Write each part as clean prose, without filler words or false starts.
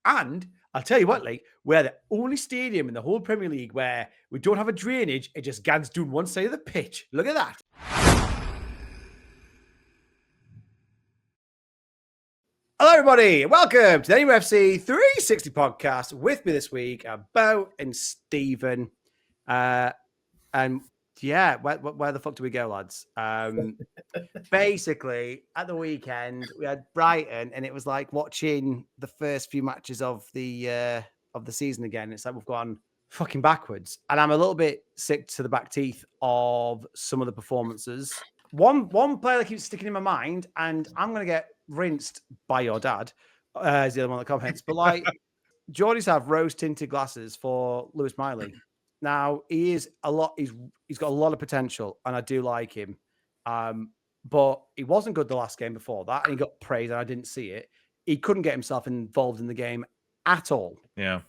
And I'll tell you what, like, we're the only stadium in the whole Premier League where we don't have a drainage. It just gans down one side of the pitch. Look at that. Hello, everybody. Welcome to the NUFC360 podcast. With me this week, Bo and Stephen. And yeah, where the fuck do we go, lads? Basically, at the weekend, we had Brighton, and it was like watching the first few matches of the season again. It's like we've gone fucking backwards, and I'm a little bit sick to the back teeth of some of the performances. One player that keeps sticking in my mind, and I'm going to get rinsed by your dad, is the other one that comments. But like, Geordies have rose-tinted glasses for Lewis Miley. Now he is a lot. He's got a lot of potential, and I do like him. But he wasn't good the last game before that, and he got praised, and I didn't see it. He couldn't get himself involved in the game at all. Yeah,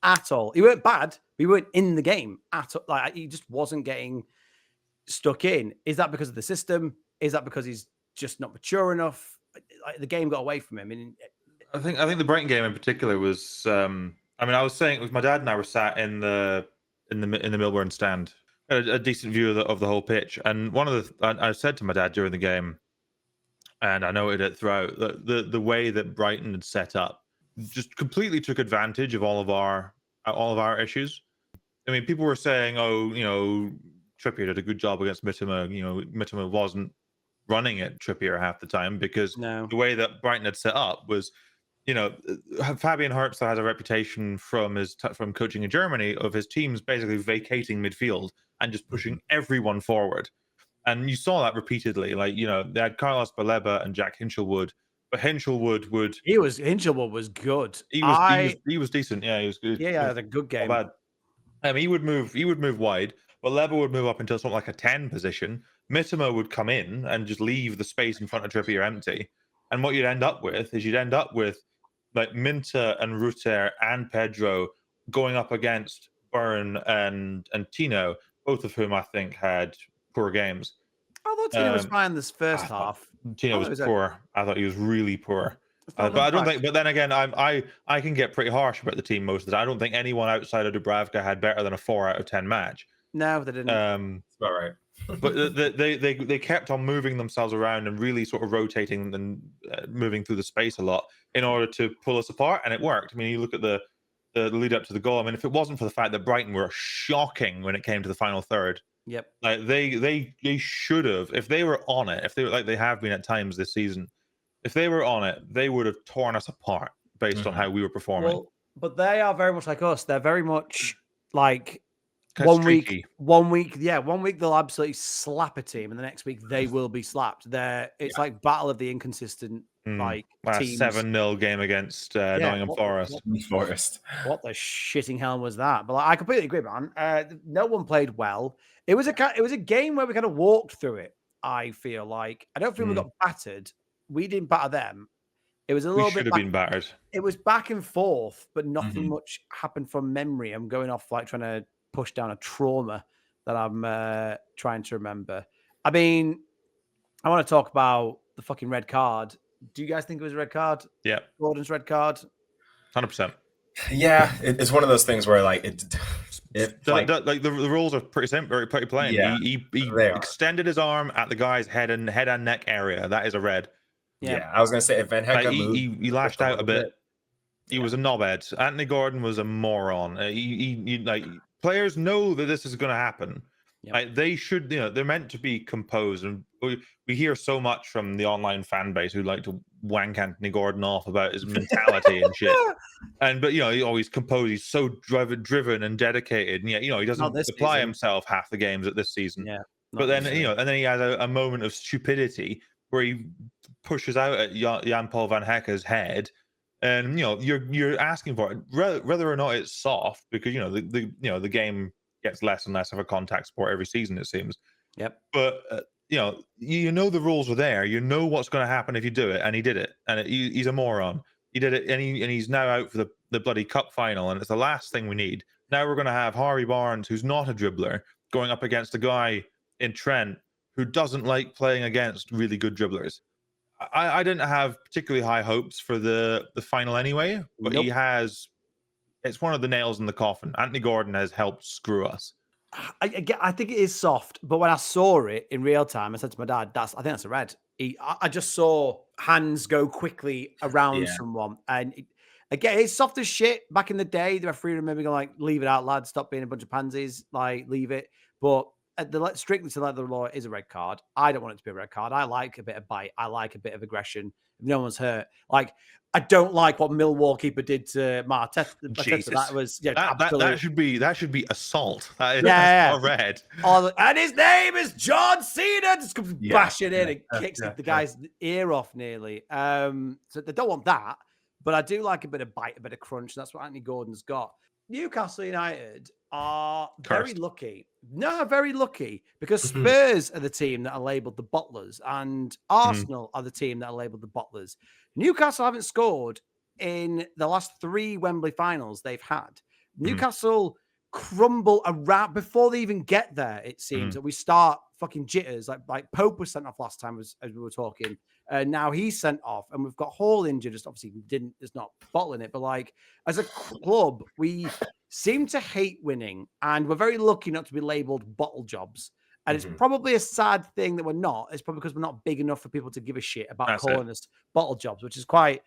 at all. He weren't bad. He weren't in the game at all. Like, he just wasn't getting stuck in. Is that because of the system? Is that because he's just not mature enough? Like, the game got away from him. And I think the Brighton game in particular was. I mean, I was saying it was my dad and I were sat in the Milburn stand, a decent view of the whole pitch. And one of I said to my dad during the game, and I noted it throughout, the way that Brighton had set up just completely took advantage of all of our issues. I mean, people were saying, "Oh, you know, Trippier did a good job against Mitoma." You know, Mitoma wasn't running at Trippier half the time because the way that Brighton had set up was, you know, Fabian Hertzler has a reputation from coaching in Germany of his teams basically vacating midfield and just pushing everyone forward. And you saw that repeatedly. Like, you know, they had Carlos Baleba and Jack Hinchelwood, but Hinchelwood was good. He was decent. Yeah, he was good. Yeah, had a good game. Bad. He would move wide. Baleba would move up into something like a 10 position. Mitoma would come in and just leave the space in front of Trippier empty. And what you'd end up with like Minter and Rutter and Pedro going up against Byrne and Tino, both of whom I think had poor games. I thought Tino was fine this first half. Tino was poor. I thought he was really poor. But I don't think. But then again, I can get pretty harsh about the team most of the time. I don't think anyone outside of Dubravka had better than a 4 out of 10 match. No, they didn't. That's about right. But they kept on moving themselves around and really sort of rotating and moving through the space a lot in order to pull us apart, and it worked. I mean, you look at the lead up to the goal. I mean, if it wasn't for the fact that Brighton were shocking when it came to the final third, like they should have, if they were on it, if they were like they have been at times this season, if they were on it, they would have torn us apart based on how we were performing. Well, but they are very much like us. They're very much like. One week they'll absolutely slap a team, and the next week they will be slapped. It's like battle of the inconsistent like teams. 7-0 game against Nottingham Forest. What the shitting hell was that? But like, I completely agree, man. No one played well. It was a game where we kind of walked through it. I feel like I don't feel we got battered. We didn't batter them. It was a little bit. Should have been battered. It was back and forth, but nothing much happened from memory. I'm going off like trying to push down a trauma that I'm trying to remember. I mean, I want to talk about the fucking red card. Do you guys think it was a red card? Yeah. Gordon's red card? 100%. Yeah, it's one of those things where like the rules are pretty simple, pretty plain. Yeah, he extended his arm at the guy's head and neck area. That is a red. Yeah, I was gonna say if Van Hecke moved, he lashed out a bit. He was a knobhead. Anthony Gordon was a moron. He like players know that this is going to happen. Yep. Like, they should, you know, they're meant to be composed. And we hear so much from the online fan base who like to wank Anthony Gordon off about his mentality and shit. But you know, he's always composed. He's so driven and dedicated. And yet, you know, he doesn't apply himself half the games at this season. Yeah. But then, you know, and then he has a moment of stupidity where he pushes out at Jan-Paul Van Hecke's head. And you know you're asking for it, whether or not it's soft, because you know the game gets less and less of a contact sport every season, it seems. Yep. But you know the rules are there. You know what's going to happen if you do it, and he did it. And he's a moron. He did it, and he's now out for the bloody cup final, and it's the last thing we need. Now we're going to have Harvey Barnes, who's not a dribbler, going up against a guy in Trent who doesn't like playing against really good dribblers. I didn't have particularly high hopes for the final anyway, but Nope. he has. It's one of the nails in the coffin. Anthony Gordon has helped screw us. I think it is soft, but when I saw it in real time, I said to my dad, I think that's a red. I just saw hands go quickly around Yeah. someone. And again, it's soft as shit. Back in the day, the referee remember going like, leave it out, lads. Stop being a bunch of pansies. Like, leave it. But strictly to the law is a red card. I don't want it to be a red card. I like a bit of bite. I like a bit of aggression. If no one's hurt. Like, I don't like what Millwall keeper did to Marteta. Jesus. That was that should be assault. That's not red. And his name is John Cena. Just comes bashing in and kicks the guy's ear off nearly. So they don't want that, but I do like a bit of bite, a bit of crunch. That's what Anthony Gordon's got. Newcastle United are very lucky. No, very lucky because Spurs are the team that are labelled the bottlers and Arsenal are the team that are labelled the bottlers. Newcastle haven't scored in the last 3 Wembley finals they've had. Newcastle crumble around before they even get there, it seems. That we start fucking jitters. Like Pope was sent off last time as we were talking. Now he's sent off, and we've got Hall injured. Just obviously it's not bottling it, but like as a club, we seem to hate winning, and we're very lucky not to be labelled bottle jobs. And it's probably a sad thing that we're not. It's probably because we're not big enough for people to give a shit about calling us bottle jobs, which is quite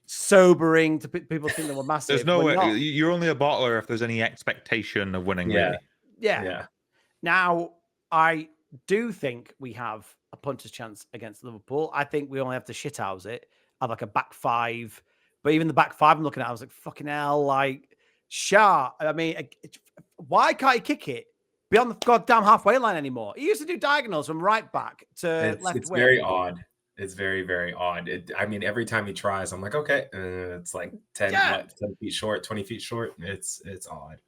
sobering to people think that we're massive. There's no way. You're only a bottler if there's any expectation of winning, really. Yeah. Now, I do think we have a puncher's chance against Liverpool. I think we only have to shithouse it. Have like a back 5. But even the back 5 I'm looking at, I was like, fucking hell, like, I mean, why can't he kick it beyond the goddamn halfway line anymore? He used to do diagonals from right back to left It's wing. very odd. It's very, very odd. I mean, every time he tries, I'm like, okay, it's like 10 feet short, 20 feet short. It's odd.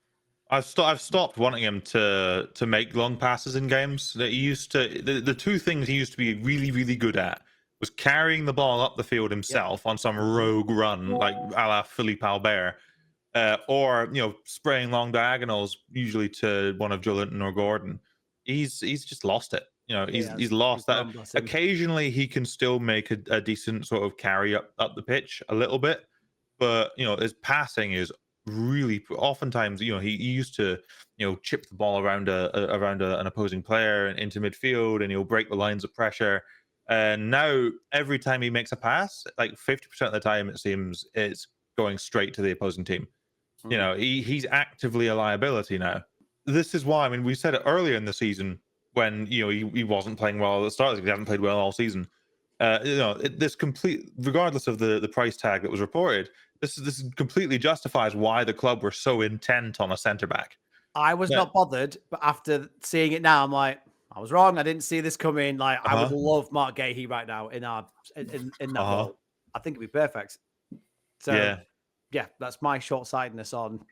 I've stopped wanting him to make long passes in games. That he used to. The 2 things he used to be really, really good at was carrying the ball up the field himself on some rogue run, like a la Philippe Albert, or spraying long diagonals, usually to one of Joelinton or Gordon. He's just lost it. He's lost that. Occasionally, he can still make a decent sort of carry up the pitch a little bit, but his passing is really oftentimes. He used to chip the ball around an opposing player and into midfield, and he'll break the lines of pressure. And now every time he makes a pass, like 50% of the time, it seems it's going straight to the opposing team. He's actively a liability now. This is why, I mean, we said it earlier in the season when he wasn't playing well at the start. He hasn't played well all season. This complete, regardless of the price tag that was reported, this completely justifies why the club were so intent on a centre back. I was not bothered, but after seeing it now, I'm like, I was wrong. I didn't see this coming. Like, I would love Mark Gahey right now in that role. I think it'd be perfect. So yeah, that's my short-sightedness on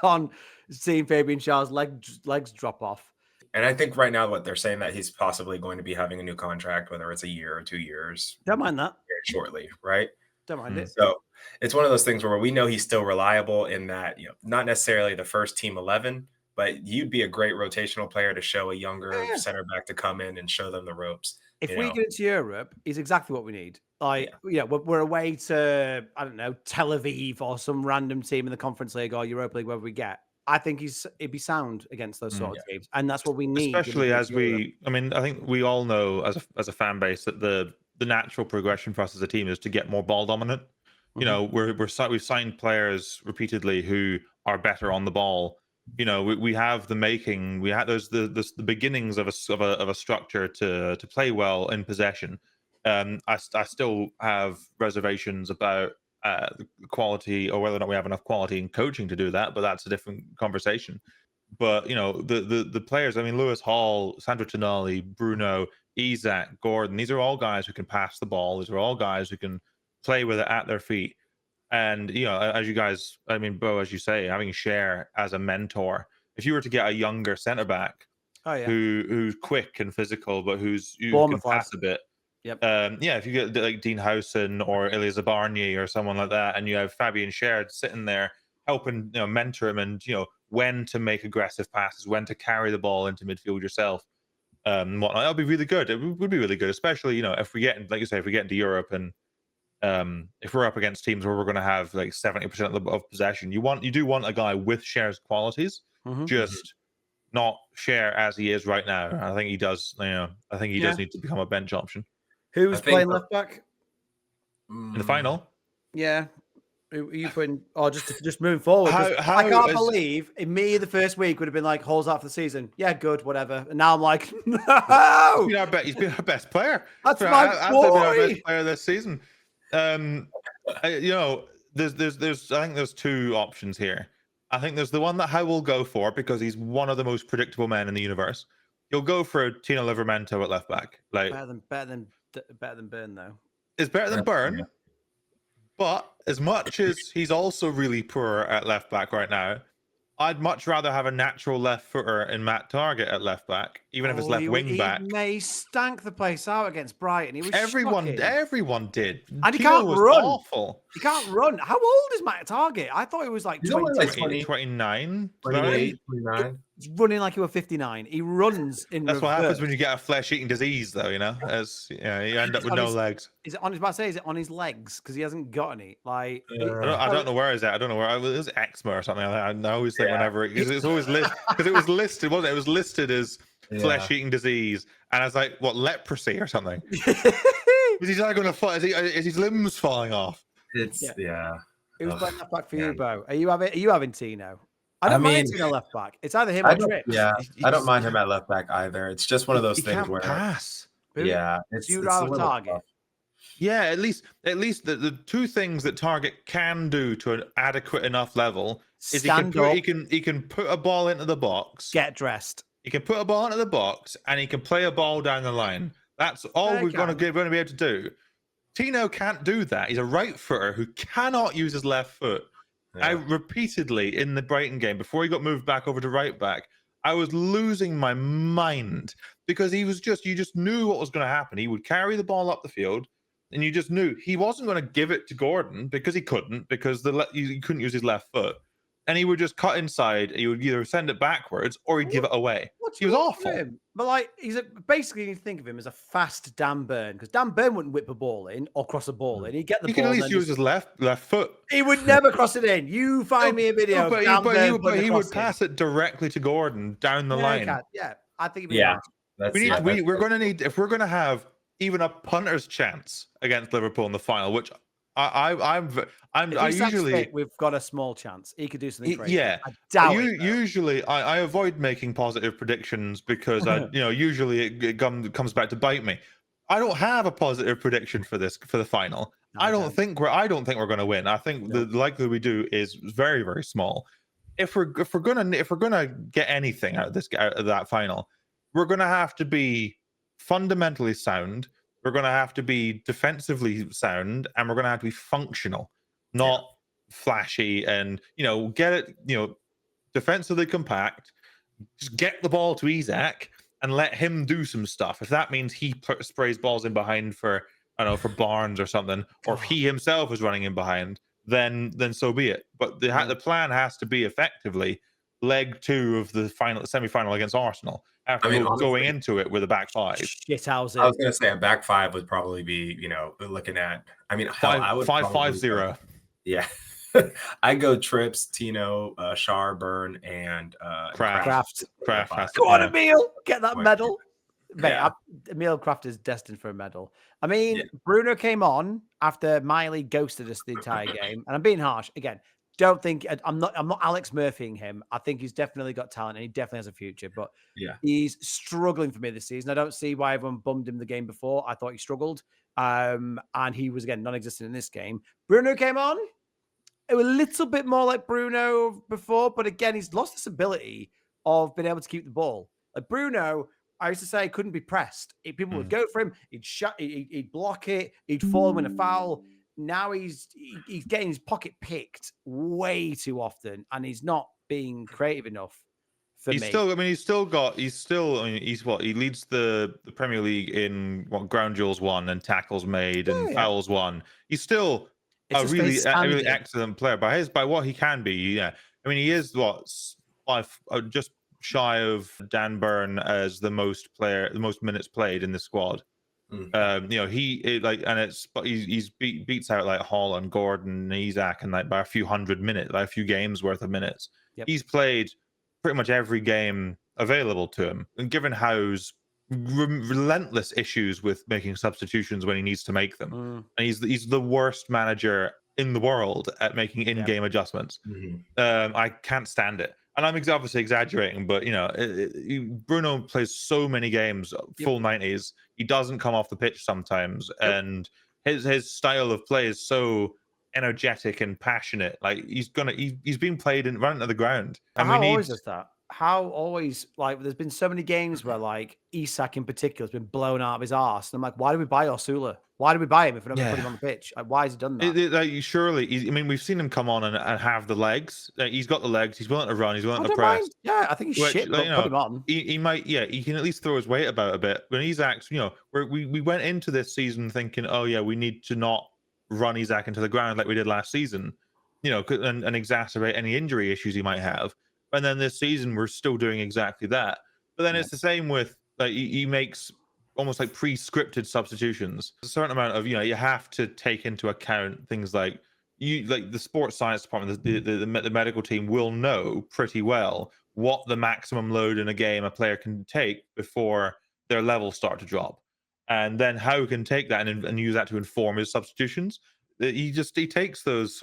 on seeing Fabian Schär's legs drop off. And I think right now what they're saying that he's possibly going to be having a new contract, whether it's a year or 2 years. Don't mind that. Very shortly, right? Don't mind it. So it's one of those things where we know he's still reliable in that, not necessarily the first team 11, but you'd be a great rotational player to show a younger center back to come in and show them the ropes. If we get to Europe, he's exactly what we need. Like, we're away to, I don't know, Tel Aviv or some random team in the Conference League or Europa League, wherever we get. I think it'd be sound against those sort of teams, and that's what we need. Especially I think we all know as a fan base that the natural progression for us as a team is to get more ball dominant. We've signed players repeatedly who are better on the ball. We have the making. We have the beginnings of a structure to play well in possession. I still have reservations about the quality or whether or not we have enough quality in coaching to do that, but that's a different conversation. But the players, I mean, Lewis Hall, Sandro Tonali, Bruno, Isak, Gordon, these are all guys who can pass the ball. These are all guys who can play with it at their feet. And as you guys, I mean, Bo, as you say, having Schär as a mentor, if you were to get a younger centre back who's quick and physical, but who can pass a bit. Yep. If you get like Dean Howson or Elias Barney or someone like that, and you have Fabian Schär sitting there helping, mentor him and when to make aggressive passes, when to carry the ball into midfield yourself. whatnot. That'll be really good. It would be really good, especially if we get, like you say, if we get into Europe and if we're up against teams where we're going to have like 70% of possession. You do want a guy with Cher's qualities, just not Cher as he is right now. I think he does. I think he does need to become a bench option. Who's playing left back in the final? Yeah. Who are you putting? Oh, just moving forward. I can't believe in me the first week would have been like Hall's out for the season. Yeah, good, whatever. And now I'm like, no. He's been our best player. That's my boy. Been our best player this season. There's I think there's two options here. I think there's the one that I will go for because he's one of the most predictable men in the universe. You'll go for Tino Livramento at left back. Like better than Byrne though. It's better than Byrne. But as much as he's also really poor at left back right now, I'd much rather have a natural left footer in Matt Target at left back, even if it's left wing back. He stank the place out against Brighton. He was everyone did. And he can't run. Awful. He can't run. How old is Matt Target? I thought he was like 29. 29. He's running like he was 59. He runs in That's what happens when you get a flesh-eating disease, though, as you end up with no legs. Is it on his is it on his legs? Because he hasn't got any. Like I don't know where is that. I don't know where it was eczema or something. I always think whenever it's always listed because it was listed, wasn't it? It was listed as flesh-eating disease, and I was like, what, leprosy or something? Is he like going to is his limbs falling off? It's Who's playing that back for you, Bo? Are you having Tino? I don't mind Tino left back. It's either him or Trips. Yeah, I don't mind him at left back either. It's just one of those things where pass. Yeah, you'd rather Target. Tough. Yeah, at least the two things that Target can do to an adequate enough level is he can put a ball into the box, get dressed. He can put a ball into the box, and he can play a ball down the line. That's all we're going to be able to do. Tino can't do that. He's a right footer who cannot use his left foot. Yeah. I repeatedly in the Brighton game before he got moved back over to right back, I was losing my mind because you just knew what was going to happen. He would carry the ball up the field, and you just knew he wasn't going to give it to Gordon because he couldn't because he couldn't use his left foot, and he would just cut inside. He would either send it backwards or he'd give it away. He was awful. But like basically you think of him as a fast Dan Byrne because Dan Byrne wouldn't whip a ball in or cross a ball in. He'd get the ball. He could at least use his left foot. He would never cross it in. You find me a video. But he would pass it directly to Gordon down the line. Yeah, I think. We're going to need if we're going to have even a punter's chance against Liverpool in the final, which I usually we've got a small chance. He could do something crazy. Yeah, I doubt it. Usually, I avoid making positive predictions because usually it comes back to bite me. I don't have a positive prediction for the final. I don't think we're going to win. I think the likelihood we do is very, very small. If we're gonna get anything out of that final, we're gonna have to be fundamentally sound. We're going to have to be defensively sound, and we're going to have to be functional, not flashy. And get it, defensively compact. Just get the ball to Isak and let him do some stuff. If that means he sprays balls in behind for Barnes or something, or if he himself is running in behind, then so be it. But the plan has to be effectively leg 2 of the semi-final against Arsenal. After going into it with a back 5. Shithouses. I was going to say a back 5 would probably be, looking at. I mean, I would 5-5-0. Yeah, I go Trips, Tino, Schär, Byrne, and Kraft. Go on, Emil, get that medal. Mate, Emil Kraft is destined for a medal. I mean, Bruno came on after Miley ghosted us the entire game, and I'm being harsh again. Don't think I'm not Alex Murphying him. I think he's definitely got talent and he definitely has a future, but he's struggling for me this season. I don't see why everyone bummed him the game before. I thought he struggled. And he was again non-existent in this game. Bruno came on. It was a little bit more like Bruno before, but again, he's lost this ability of being able to keep the ball. Like Bruno, I used to say couldn't be pressed. People would go for him, he'd block it, he'd fall in a foul. Now he's getting his pocket picked way too often, and he's not being creative enough for me. He leads the Premier League in ground duels won and tackles made and fouls won. He's still a really excellent player by what he can be. Yeah, I mean he is just shy of Dan Burn as the most minutes played in the squad. Mm. You know, but he's beats out like Hall and Gordon and Isak and like by a few hundred minutes, like a few games worth of minutes. Yep. He's played pretty much every game available to him, and given Howe's relentless issues with making substitutions when he needs to make them, and he's the worst manager in the world at making in-game adjustments. I can't stand it. And I'm obviously exaggerating, but you know, Bruno plays so many games, full 90s. He doesn't come off the pitch sometimes, and his style of play is so energetic and passionate. Like he's being played and run to the ground. And How always is that? How always, like, there's been so many games where like Isak in particular has been blown out of his arse, and I'm like, why do we buy Osula? Why do we buy him if we're not going to put him on the pitch? Like, why has he done that? Surely, I mean, we've seen him come on and have the legs. He's got the legs. He's willing to run. He's willing to press. Mind. Yeah, I think he's shit, but put him on. He might, he can at least throw his weight about a bit. When Isak's, you know, we went into this season thinking, oh yeah, we need to not run Isak into the ground like we did last season, you know, and exacerbate any injury issues he might have. And then this season, we're still doing exactly that. But then it's the same with, like, he makes almost like pre-scripted substitutions. A certain amount of, you know, you have to take into account things like the sports science department, the medical team will know pretty well what the maximum load in a game a player can take before their levels start to drop. And then Howe can take that and use that to inform his substitutions. He takes those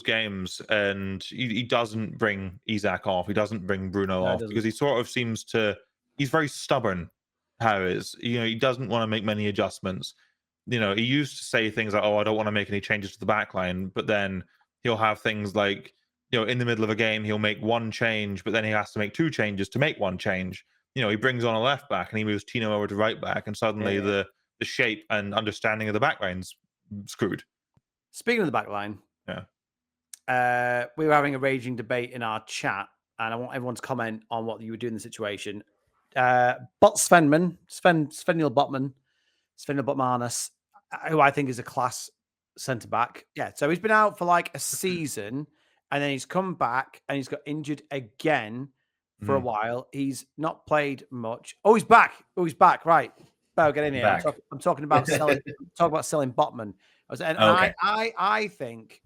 games and he doesn't bring Isak off. He doesn't bring Bruno off because he sort of seems to. He's very stubborn. Howe is. You know, he doesn't want to make many adjustments. You know, he used to say things like, "Oh, I don't want to make any changes to the back line," but then he'll have things like, you know, in the middle of a game, he'll make one change, but then he has to make two changes to make one change. You know, he brings on a left back and he moves Tino over to right back, and suddenly the shape and understanding of the back line's screwed. Speaking of the back line, we were having a raging debate in our chat, and I want everyone to comment on what you would do in the situation. Sven Botman, who I think is a class centre back. Yeah, so he's been out for like a season, and then he's come back and he's got injured again for a while. He's not played much. Oh, he's back. Right. Bo, get in here. I'm talking about selling. Selling Botman. I think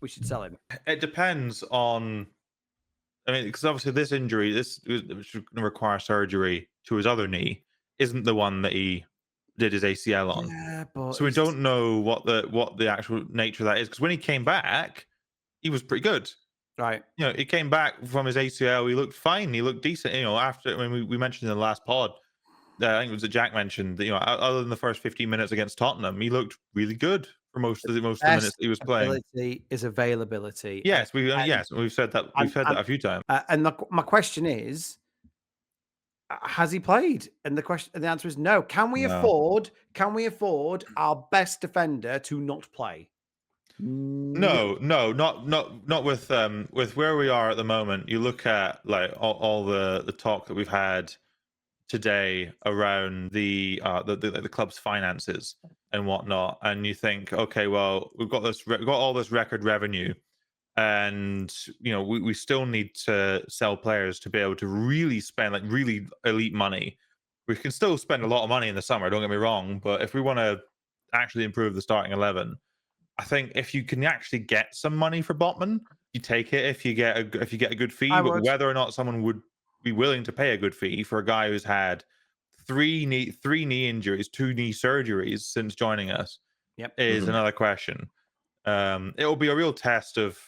we should sell him. It depends on. I mean, because obviously this injury, which is going to require surgery to his other knee, isn't the one that he did his ACL on. Yeah, but so we don't know what the actual nature of that is. Because when he came back, he was pretty good. Right. You know, he came back from his ACL. He looked fine. He looked decent. You know, after we mentioned in the last pod, I think it was that Jack mentioned that, you know, other than the first 15 minutes against Tottenham, he looked really good for most of the minutes he was playing. Ability is availability. Yes, we've said that. We've said that a few times. And my question is, has he played? And the answer is no. Can we afford our best defender to not play? No, not with where we are at the moment. You look at like all the talk that we've had today around the club's finances and whatnot, and you think, okay, well, we've got all this record revenue, and you know we still need to sell players to be able to really spend like really elite money. We can still spend a lot of money in the summer, don't get me wrong, but if we want to actually improve the starting 11, I think if you can actually get some money for Botman, you take it if you get a good fee. But whether or not someone would be willing to pay a good fee for a guy who's had three knee injuries, 2 knee surgeries since joining us, is another question. It will be a real test of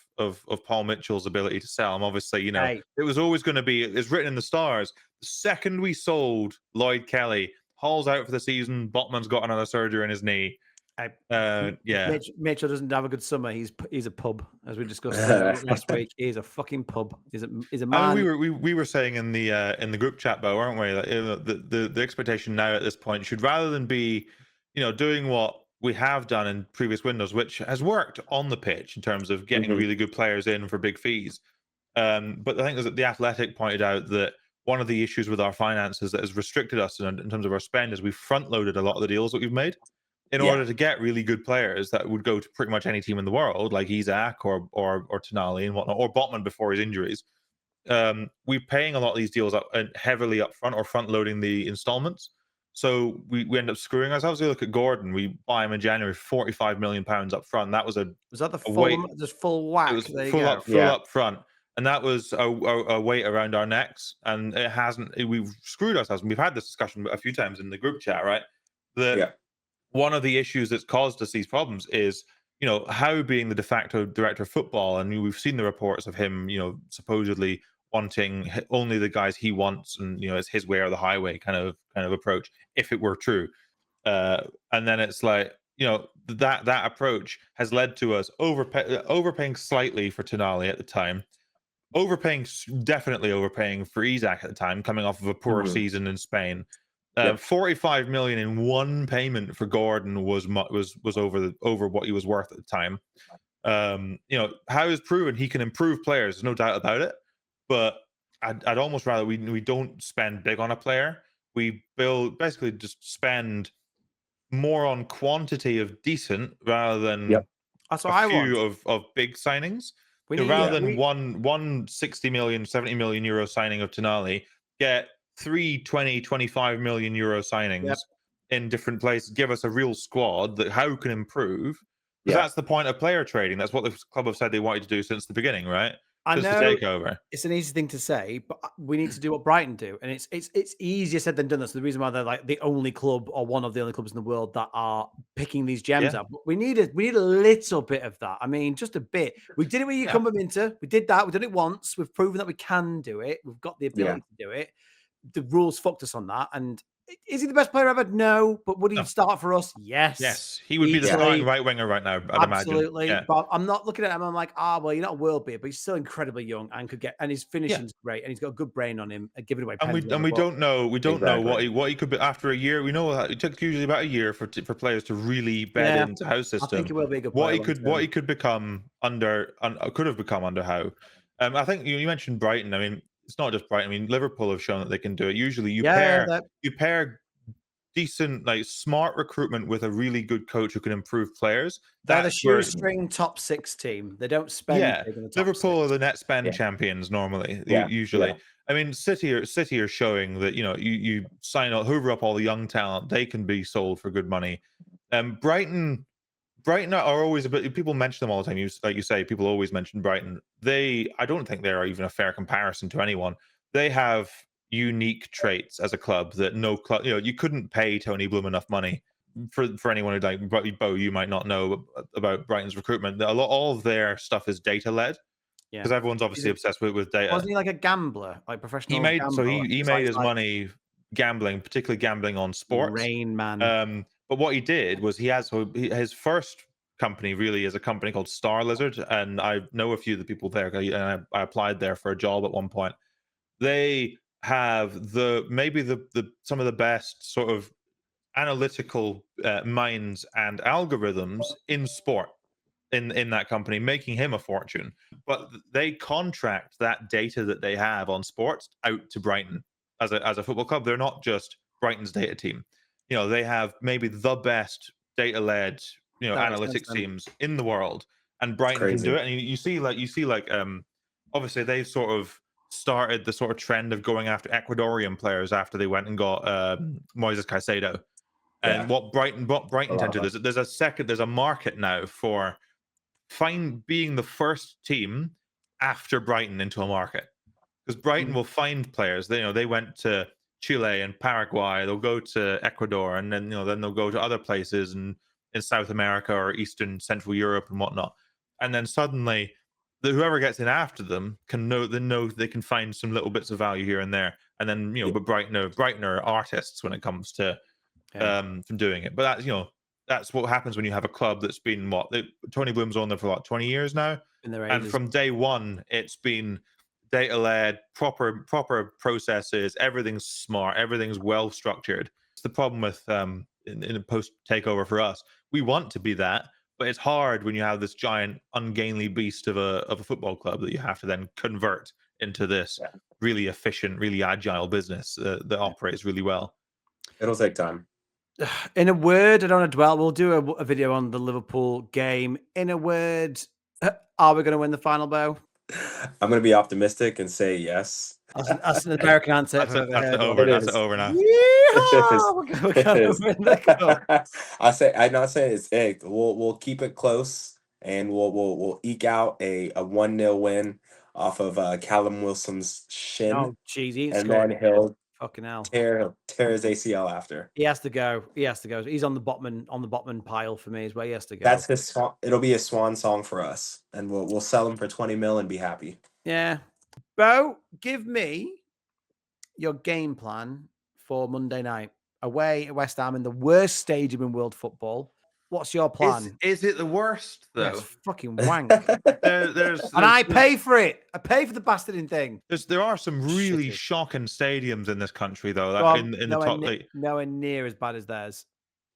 Paul Mitchell's ability to sell him. Obviously, you know, it was always going to be, it's written in the stars. The second we sold Lloyd Kelly, Hall's out for the season, Botman's got another surgery in his knee. Mitchell doesn't have a good summer. He's a pub, as we discussed last week. He's a fucking pub. He's a man. We were saying in the group chat, Bo, weren't we? Like, the expectation now at this point should, rather than be, you know, doing what we have done in previous windows, which has worked on the pitch in terms of getting really good players in for big fees. But I think that the Athletic pointed out that one of the issues with our finances that has restricted us in terms of our spend is we've front loaded a lot of the deals that we've made in order to get really good players that would go to pretty much any team in the world, like Isak or Tonali and whatnot, or Botman before his injuries. we're paying a lot of these deals up heavily up front or front loading the installments. So we end up screwing ourselves. We look at Gordon. We buy him in January, £45 million up front. That was Was that the weight. full, just full whack? It was There you full go. up front, and that was a weight around our necks. And it hasn't. We've screwed ourselves. And we've had this discussion a few times in the group chat, right? That one of the issues that's caused us these problems is, Howe being the de facto director of football, and we've seen the reports of him, supposedly wanting only the guys he wants, and it's his way or the highway kind of approach, if it were true. And then it's like, that approach has led to us overpaying slightly for Tonali at the time, definitely overpaying for Isak at the time, coming off of a poor season in Spain. 45 million in one payment for Gordon was over what he was worth at the time. Howe has proven he can improve players, there's no doubt about it. But I'd almost rather we don't spend big on a player. We basically just spend more on quantity of decent rather than That's what I few want. of big signings. Rather than one 60 million, 70 million euro signing of Tonali, get 3 20, 25 million euro signings in different places. Give us a real squad that Howe can improve. Because that's the point of player trading. That's what the club have said they wanted to do since the beginning, right? I know to take over. It's an easy thing to say, but we need to do what Brighton do, and it's easier said than done. That's the reason why they're like the only club or one of the only clubs in the world that are picking these gems up. But we need a little bit of that. I mean, just a bit. We did it with Yukumba Minter. We did that. We've done it once. We've proven that we can do it. We've got the ability to do it. The rules fucked us on that, and is he the best player ever? No. But would he start for us? Yes. Yes. He would be the starting right winger right now, I'd Absolutely. imagine. But I'm not looking at him. I'm like, well, you're not a world beater, but he's still incredibly young and and his finishing's great, and he's got a good brain on him. Give it away. And we don't know what he could be after a year. We know that it took usually about a year for players to really bed into Howe's system. I think he will be a good player. What he could become could have become under Howe. I think you mentioned Brighton. I mean, it's not just Brighton. I mean, Liverpool have shown that they can do it. Usually, you pair decent, like smart recruitment with a really good coach who can improve players. They're the shoestring top 6 team. They don't spend. Big in the top Liverpool 6. Are the net spend champions normally. Usually, I mean, City are showing that you sign up, hoover up all the young talent. They can be sold for good money. Brighton are always a bit. People mention them all the time. Like you say, people always mention Brighton. I don't think they are even a fair comparison to anyone. They have unique traits as a club that no club. You couldn't pay Tony Bloom enough money for anyone who, like Bo, you might not know about Brighton's recruitment. All of their stuff is data led. Because everyone's obviously obsessed with data. Wasn't he like a gambler, like professional? He made his money gambling, particularly gambling on sports. Rain Man. But what he did was his first company really is a company called Star Lizard, and I know a few of the people there. And I applied there for a job at one point. They have some of the best sort of analytical minds and algorithms in sport in that company, making him a fortune. But they contract that data that they have on sports out to Brighton as a football club. They're not just Brighton's data team. They have maybe the best data-led analytics teams in the world, and Brighton can do it. And you see obviously they've sort of started the sort of trend of going after Ecuadorian players after they went and got Moises Caicedo. And what Brighton tend to do, there's a market now for being the first team after Brighton into a market, because Brighton will find players. They went to Chile and Paraguay. They'll go to Ecuador, and then they'll go to other places in South America or Eastern Central Europe and whatnot. And then suddenly, whoever gets in after them they can find some little bits of value here and there. And then but Brighton are artists when it comes to from doing it. But that's what happens when you have a club that's been Tony Bloom's on there for 20 years now, and from day one it's been data-led, proper processes. Everything's smart, everything's well structured. It's the problem with in a post takeover for us. We want to be that, but it's hard when you have this giant ungainly beast of a football club that you have to then convert into this really efficient, really agile business that operates really well. It'll take time. In a word, I don't want to dwell. We'll do a video on the Liverpool game. In a word, are we going to win the final, Bo? I'm going to be optimistic and say yes. That's an American answer if That's I've it. ever That's heard it one. over. It That's it is. over now. Yeehaw! We're It going is. over in the cup. I'm not saying it's egg. We'll keep it close and we'll eke out a 1-0 win off of Callum Wilson's shin, Oh, jeez, he ain't and scored. then he'll Fucking hell. tear his ACL after. He has to go. He has to go. He's on the Botman pile for me is where he has to go. That's his swan. It'll be a swan song for us, and we'll sell him for 20 mil and be happy. Yeah. Bo, give me your game plan for Monday night away at West Ham in the worst stadium in world football. What's your plan? Is it the worst Yeah, though? it's fucking wank. There's And I pay for it. I pay for the bastarding thing. there are some really Shitty. shocking stadiums in this country though. Like Well, in the nowhere top, ne- nowhere near as bad as theirs.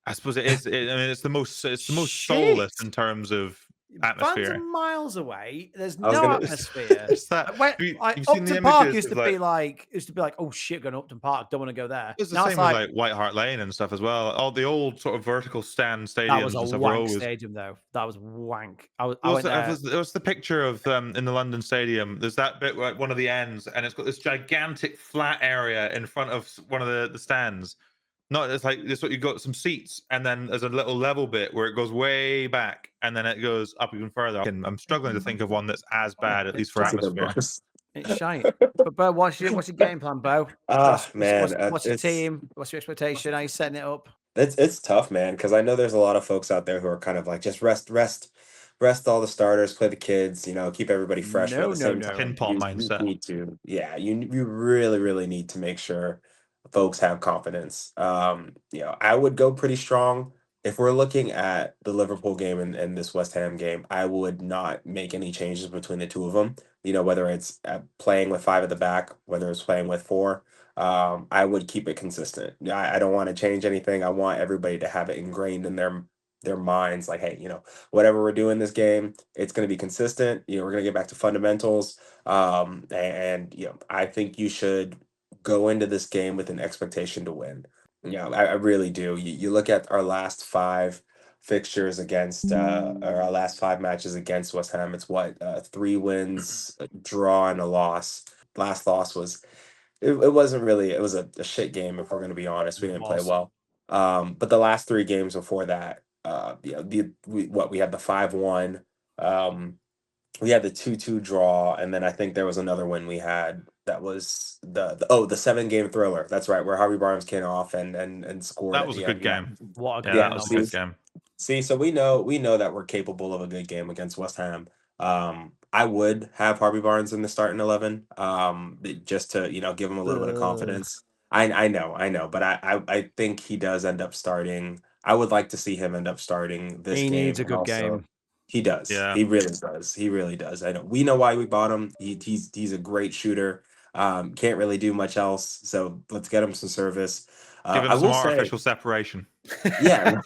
I suppose it is. I mean, it's the most Shit. soulless in terms of Fans atmosphere. are miles away. There's I was no gonna- atmosphere. It's that. You've You've seen the Upton Park images used of, to be like, oh shit, going to Upton Park. Don't want to go there. It's the Now same it's with like, like White Hart Lane and stuff as well. All the old sort of vertical stand stadiums that was a and stuff were wank always. stadium though. That was wank. I went What's there. the picture of in the London Stadium? There's that bit where one of the ends, and it's got this gigantic flat area in front of one of the stands. Not it's like this. What you got some seats, and then there's a little level bit where it goes way back, and then it goes up even further. And I'm struggling to think of one that's as bad, at least for That's even atmosphere. worse. It's shite. But Bo, what's your game plan, Bo? Man, What's your it's- team? What's your expectation? How you setting it up? It's tough, man, because I know there's a lot of folks out there who are kind of like just rest all the starters, play the kids, keep everybody fresh. But at No, the same no, no. time, Tin pot you mindset. need to, yeah, you really need to make sure folks have confidence. I would go pretty strong. If we're looking at the Liverpool game and this West Ham game, I would not make any changes between the two of them. Whether it's playing with 5 at the back, whether it's playing with 4. I would keep it consistent. I don't want to change anything. I want everybody to have it ingrained in their minds, like, hey, whatever we're doing this game, it's going to be consistent. We're going to get back to fundamentals. And I think you should go into this game with an expectation to win. I really do. You look at our last 5 fixtures against or our last 5 matches against West Ham. It's 3 wins, a draw, and a loss. Last loss was it wasn't really, it was a shit game, if we're going to be honest. We didn't play well. But the last 3 games before that, we had the 5-1, we had the 2-2 draw, and then I think there was another win we had that was the 7-game thriller. That's right, where Harvey Barnes came off and scored. That at was a the good end. game. What a Yeah, game that was a good game. See, so we know that we're capable of a good game against West Ham. I would have Harvey Barnes in the starting 11, just to give him a little bit of confidence. I know, but I think he does end up starting. I would like to see him end up starting this He game. needs a and good also- game. He does. Yeah. He really does. He really does. I know. We know why we bought him. He's a great shooter. Can't really do much else. So let's get him some service. Give him I some will say, artificial separation. yeah,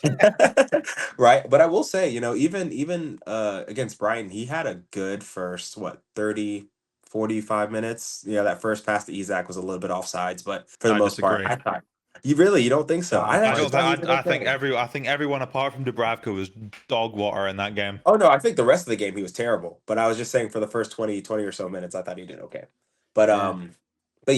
right. But I will say, even against Brighton, he had a good first 30, 45 minutes. That first pass to Isak was a little bit offsides, but for the I most part, disagree. I thought you don't think so. No, I I actually don't thought he think. did I think okay. I think everyone apart from Dubravka was dog water in that game. Oh no, I think the rest of the game he was terrible. But I was just saying for the first 20 or so minutes, I thought he did okay. But Yeah. but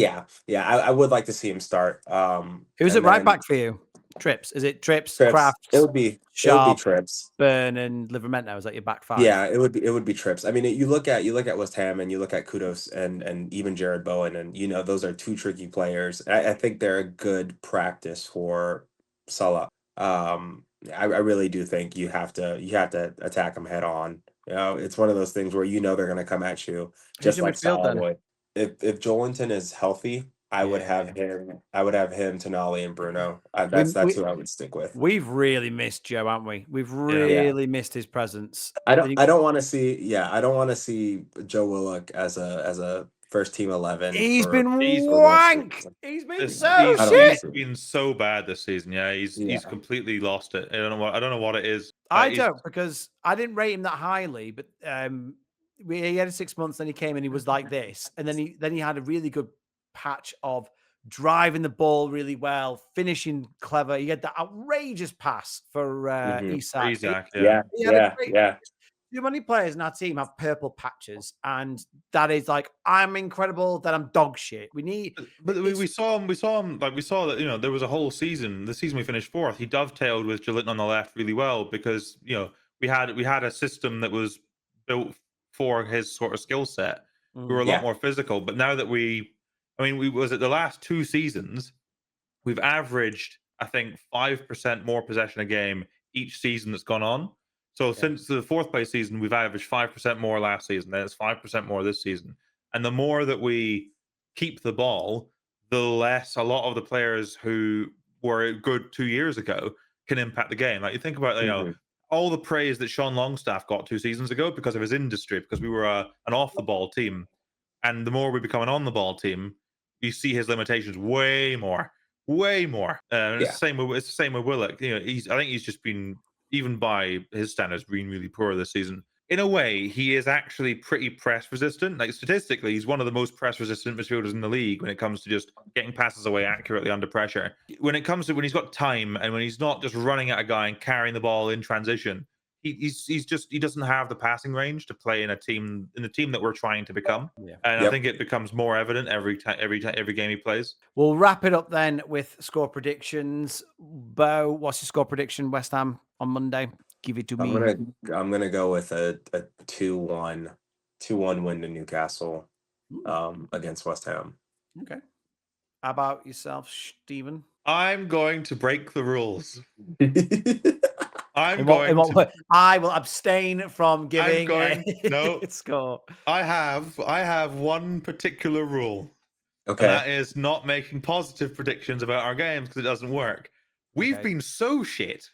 yeah, I would like to see him start. Who's and it right then back for you? Trips? Is it Trips, Trips. Kraft, It would be Sharp, Trips. Burn, and Livermento? Is that your back 5? Yeah, it would be Trips. I mean, you look at West Ham and you look at Kudos and even Jared Bowen, and those are 2 tricky players. I think they're a good practice for Salah. I really do think you have to attack them head on. It's one of those things where they're going to come at you just your like midfield Salah then? would. If Joelinton is healthy, I would Yeah. have him. I would have him, Tonali, and Bruno. That's who I would stick with. We've really missed Joe, haven't we? We've really missed his presence. I don't want to see. Yeah, I don't want to see Joe Willock as a first team 11. He's been he's- wank. He's been He's so shit. been so bad this season. Yeah, he's completely lost it. I don't know what it is. I He's- don't, because I didn't rate him that highly, but he had 6 months, then he came and he was like this, and then he had a really good patch of driving the ball really well, finishing clever. He had that outrageous pass for Isak. Isak, Yeah. He had a great too many players in our team have purple patches, and that is like, I'm incredible, then I'm dog shit. We need, But we saw him. We saw that there was a whole season. The season we finished 4th, he dovetailed with Jolinton on the left really well because we had a system that was built for his sort of skill set. We were a lot more physical. But now that we was at the last 2 seasons, we've averaged, I think, 5% more possession a game each season that's gone on. So since the 4th place season, we've averaged 5% more last season. Then it's 5% more this season. And the more that we keep the ball, the less a lot of the players who were good 2 years ago can impact the game. Like you think about, all the praise that Sean Longstaff got 2 seasons ago because of his industry, because we were an off-the-ball team. And the more we become an on-the-ball team, you see his limitations way more. It's the same with Willock. I think he's just been, even by his standards, been really poor this season. In a way, he is actually pretty press resistant. Like statistically, he's one of the most press resistant midfielders in the league when it comes to just getting passes away accurately under pressure. When he's got time and when he's not just running at a guy and carrying the ball in transition, he doesn't have the passing range to play in the team that we're trying to become. And I think it becomes more evident every game he plays. We'll wrap it up then with score predictions. Bo, what's your score prediction, West Ham, on Monday? Give it to me. I'm gonna go with a 2-1 win to Newcastle against West Ham. Okay. How about yourself, Stephen? I'm going to break the rules. I will abstain from giving a score. I have one particular rule. Okay. And that is not making positive predictions about our games because it doesn't work. We've been so shit.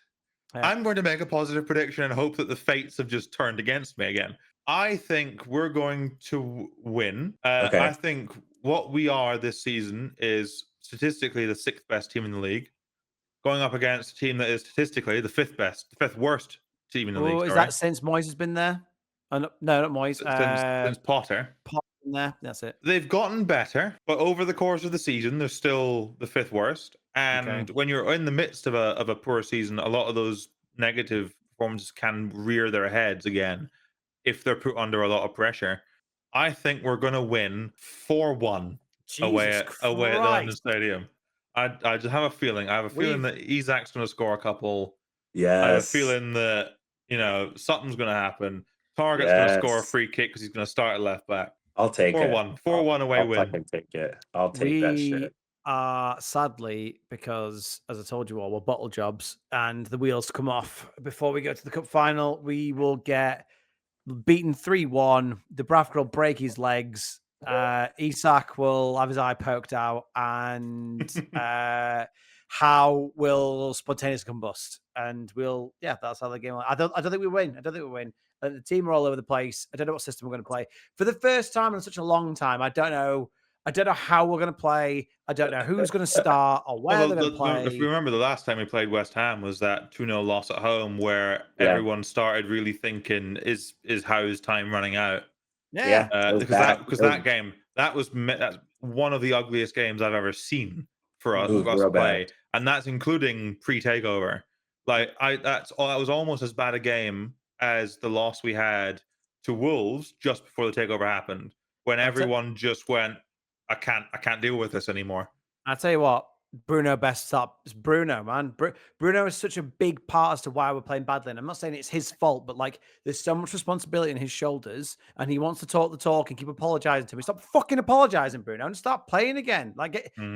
I'm going to make a positive prediction and hope that the fates have just turned against me again. I think we're going to win. I think what we are this season is statistically the 6th best team in the league, going up against a team that is statistically the 5th worst team in the league. Is that since Moyes has been there? No, not Moyes. Since Potter. In there. That's it. They've gotten better, but over the course of the season, they're still the 5th worst. And when you're in the midst of a poor season, a lot of those negative performances can rear their heads again if they're put under a lot of pressure. I think we're going to win 4-1 away at the London Stadium. I just have a feeling. I have a feeling that Isak's going to score a couple. Yes. I have a feeling that something's going to happen. Target's going to score a free kick because he's going to start at left back. I'll take 4-1. 4-1 away win. I can take it. I'll take that shit. Sadly, because as I told you all, we're bottle jobs and the wheels come off before we go to the cup final. We will get beaten 3-1. Dubravka will break his legs. Isak will have his eye poked out, and Howe will spontaneously combust. And that's how the game. I don't think we win. The team are all over the place. I don't know what system we're going to play for the first time in such a long time. I don't know how we're going to play. I don't know who's going to start or where they're going to play. If you remember, the last time we played West Ham was that 2-0 loss at home where everyone started really thinking, is Howe's time running out? Because that game, that's one of the ugliest games I've ever seen for us to play, and that's including pre-takeover. That was almost as bad a game as the loss we had to Wolves just before the takeover happened, when everyone just went, I can't deal with this anymore. I'll tell you what, Bruno best stop. It's Bruno, man. Bruno is such a big part as to why we're playing badly. And I'm not saying it's his fault, but there's so much responsibility on his shoulders, and he wants to talk the talk and keep apologizing to me. Stop fucking apologizing, Bruno, and start playing again.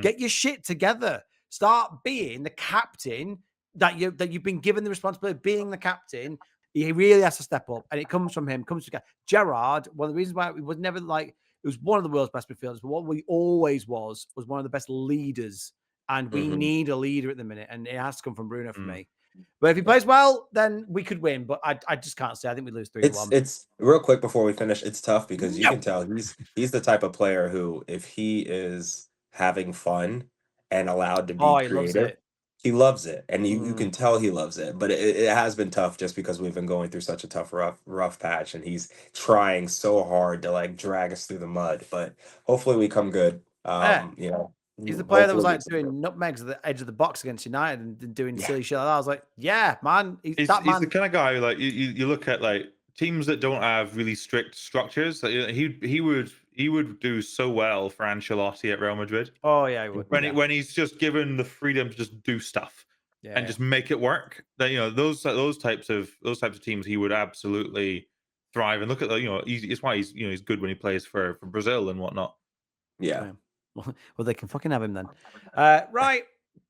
Get your shit together. Start being the captain that you've been given the responsibility of being the captain. He really has to step up, and it comes from him. Comes from Gerrard. One of the reasons why it was never it was one of the world's best midfielders, but what we always was one of the best leaders. And we need a leader at the minute, and it has to come from Bruno for me. But if he plays well, then we could win. But I just can't say. I think we lose 3-1. It's real quick before we finish. It's tough because you can tell he's the type of player who, if he is having fun and allowed to be creative, he loves it, and you can tell he loves it. But it has been tough just because we've been going through such a tough, rough patch, and he's trying so hard to drag us through the mud. But hopefully, we come good. He's the player that was doing nutmegs at the edge of the box against United and doing silly shit like that. I was like, yeah, man. He's the kind of guy who, you look at teams that don't have really strict structures, he would do so well for Ancelotti at Real Madrid. Oh yeah, he would. When he's just given the freedom to just do stuff and just make it work. That those types of teams he would absolutely thrive. And look at it's why he's good when he plays for Brazil and whatnot. Yeah. Well, they can fucking have him then. Right.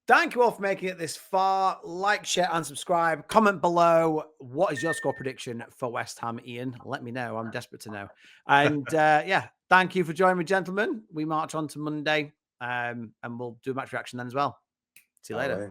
Thank you all for making it this far. Like, share, and subscribe. Comment below. What is your score prediction for West Ham, Ian? Let me know. I'm desperate to know. And yeah, thank you for joining me, gentlemen. We march on to Monday, and we'll do a match reaction then as well. See you later. All right.